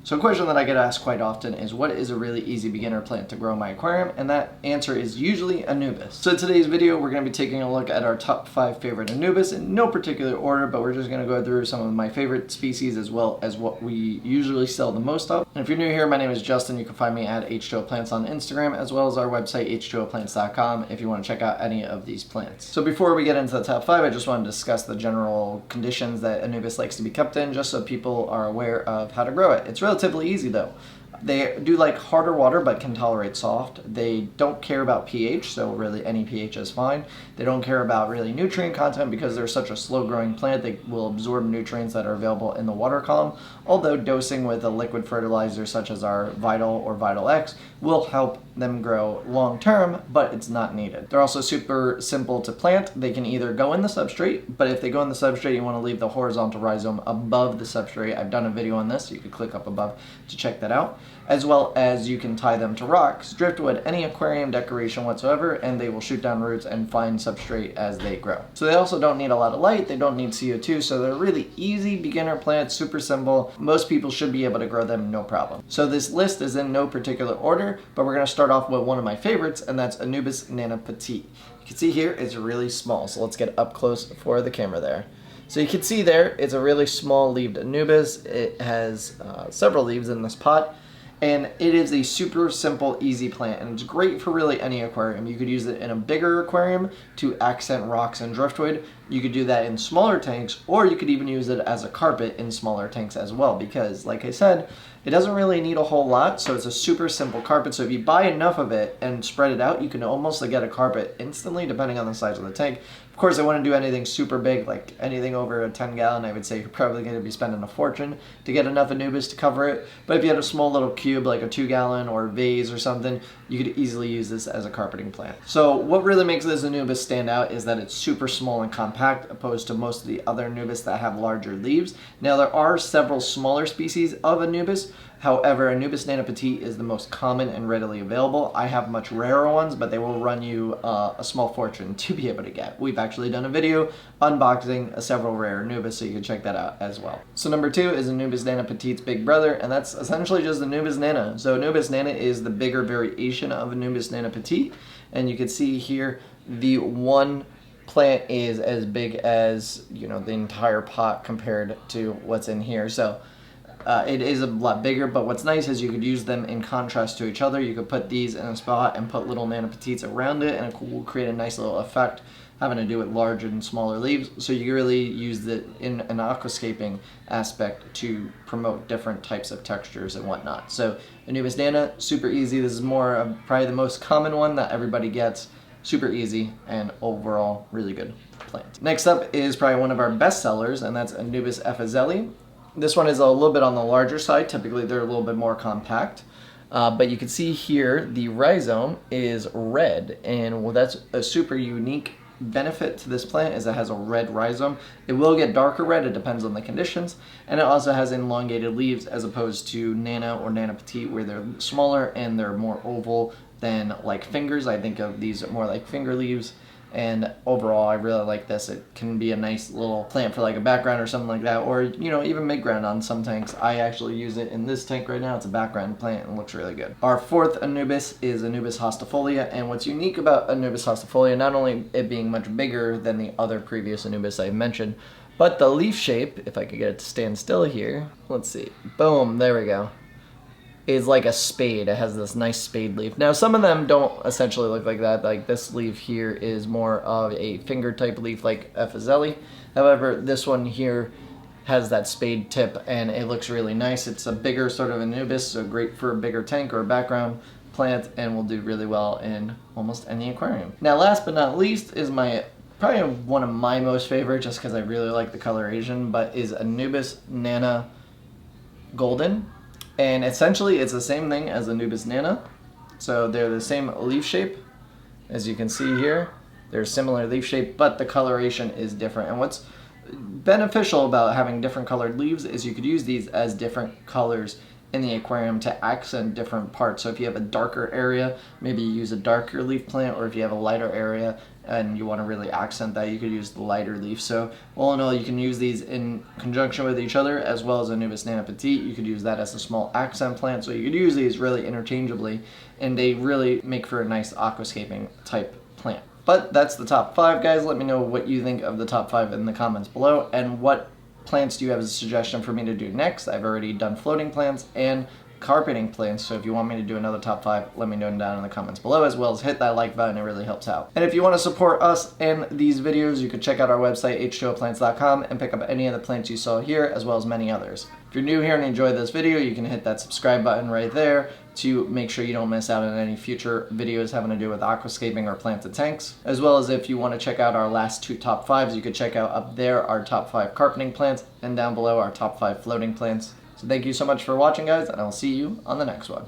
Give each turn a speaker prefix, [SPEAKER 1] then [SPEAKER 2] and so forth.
[SPEAKER 1] So a question that I get asked quite often is, what is a really easy beginner plant to grow in my aquarium? And that answer is usually Anubis. So in today's video, we're going to be taking a look at our top 5 favorite Anubis in no particular order, but we're just going to go through some of my favorite species as well as what we usually sell the most of. And if you're new here, my name is Justin. You can find me at H2O Plants on Instagram, as well as our website, h2oplants.com, if you want to check out any of these plants. So before we get into the top 5, I just want to discuss the general conditions that Anubis likes to be kept in, just so people are aware of how to grow it. It's relatively easy though. They do like harder water but can tolerate soft. They don't care about pH, so really any pH is fine. They don't care about really nutrient content because they're such a slow growing plant. They will absorb nutrients that are available in the water column, although dosing with a liquid fertilizer such as our Vital or Vital X will help them grow long term, but it's not needed. They're also super simple to plant. They can either go in the substrate, but if they go in the substrate, you want to leave the horizontal rhizome above the substrate. I've done a video on this, so you can click up above to check that out. As well as you can tie them to rocks, driftwood, any aquarium decoration whatsoever, and they will shoot down roots and find substrate as they grow. So they also don't need a lot of light, they don't need CO2, so they're really easy beginner plants, super simple. Most people should be able to grow them no problem. So this list is in no particular order, but we're going to start off with one of my favorites, and that's Anubis Nana Petite. You can see here it's really small, so let's get up close for the camera there. So you can see there, it's a really small leaved Anubis. It has several leaves in this pot. And it is a super simple, easy plant, and it's great for really any aquarium. You could use it in a bigger aquarium to accent rocks and driftwood. You could do that in smaller tanks, or you could even use it as a carpet in smaller tanks as well, because like I said, it doesn't really need a whole lot, so it's a super simple carpet. So if you buy enough of it and spread it out, you can almost get a carpet instantly, depending on the size of the tank. Of course, I wouldn't do anything super big, like anything over a 10-gallon. I would say you're probably going to be spending a fortune to get enough Anubis to cover it. But if you had a small little cube, like a 2-gallon or vase or something, you could easily use this as a carpeting plant. So what really makes this Anubis stand out is that it's super small and compact, opposed to most of the other Anubis that have larger leaves. Now, there are several smaller species of Anubis. However, Anubis Nana Petite is the most common and readily available. I have much rarer ones, but they will run you a small fortune to be able to get. We've actually done a video unboxing several rare Anubis, so you can check that out as well. So number 2 is Anubis Nana Petite's big brother, and that's essentially just Anubis Nana. So Anubis Nana is the bigger variation of Anubis Nana Petite, and you can see here the one plant is as big as, you know, the entire pot compared to what's in here. So it is a lot bigger, but what's nice is you could use them in contrast to each other. You could put these in a spot and put little Nana Petites around it, and it will create a nice little effect having to do with larger and smaller leaves. So you really use it in an aquascaping aspect to promote different types of textures and whatnot. So Anubis Nana, super easy. This is more of probably the most common one that everybody gets. Super easy and overall really good plant. Next up is probably one of our best sellers, and that's Anubis Efazeli. This one is a little bit on the larger side. Typically they're a little bit more compact. But you can see here the rhizome is red, and well, that's a super unique benefit to this plant, is it has a red rhizome. It will get darker red, it depends on the conditions, and it also has elongated leaves as opposed to Nana or Nana Petite, where they're smaller and they're more oval than like fingers. I think of these more like finger leaves. And overall, I really like this. It can be a nice little plant for like a background or something like that, or, you know, even mid-ground on some tanks. I actually use it in this tank right now. It's a background plant and looks really good. Our 4th Anubis is Anubis Hosta Folia, and what's unique about Anubis Hosta Folia, not only it being much bigger than the other previous Anubis I mentioned, but the leaf shape, if I could get it to stand still here, let's see, boom, there we go, is like a spade. It has this nice spade leaf. Now, some of them don't essentially look like that. Like this leaf here is more of a finger type leaf like Efazeli. However, this one here has that spade tip and it looks really nice. It's a bigger sort of Anubis, so great for a bigger tank or a background plant, and will do really well in almost any aquarium. Now, last but not least is probably one of my most favorite, just because I really like the coloration, but is Anubis Nana Golden. And essentially it's the same thing as Anubis Nana. So they're the same leaf shape, as you can see here. They're similar leaf shape, but the coloration is different. And what's beneficial about having different colored leaves is you could use these as different colors in the aquarium to accent different parts. So if you have a darker area, maybe you use a darker leaf plant, or if you have a lighter area and you want to really accent that, you could use the lighter leaf. So all in all, you can use these in conjunction with each other, as well as Anubis Nana Petite. You could use that as a small accent plant. So you could use these really interchangeably, and they really make for a nice aquascaping type plant. But that's the top 5, guys. Let me know what you think of the top 5 in the comments below, and what plants do you have as a suggestion for me to do next. I've already done floating plants and carpeting plants, so if you want me to do another top 5, let me know down in the comments below, as well as hit that like button. It really helps out. And if you want to support us and these videos, you can check out our website, h2oplants.com, and pick up any of the plants you saw here, as well as many others. If you're new here and enjoyed this video, you can hit that subscribe button right there to make sure you don't miss out on any future videos having to do with aquascaping or planted tanks. As well as if you want to check out our last 2 top 5s, you could check out up there our top 5 carpeting plants, and down below our top 5 floating plants. So thank you so much for watching, guys, and I'll see you on the next one.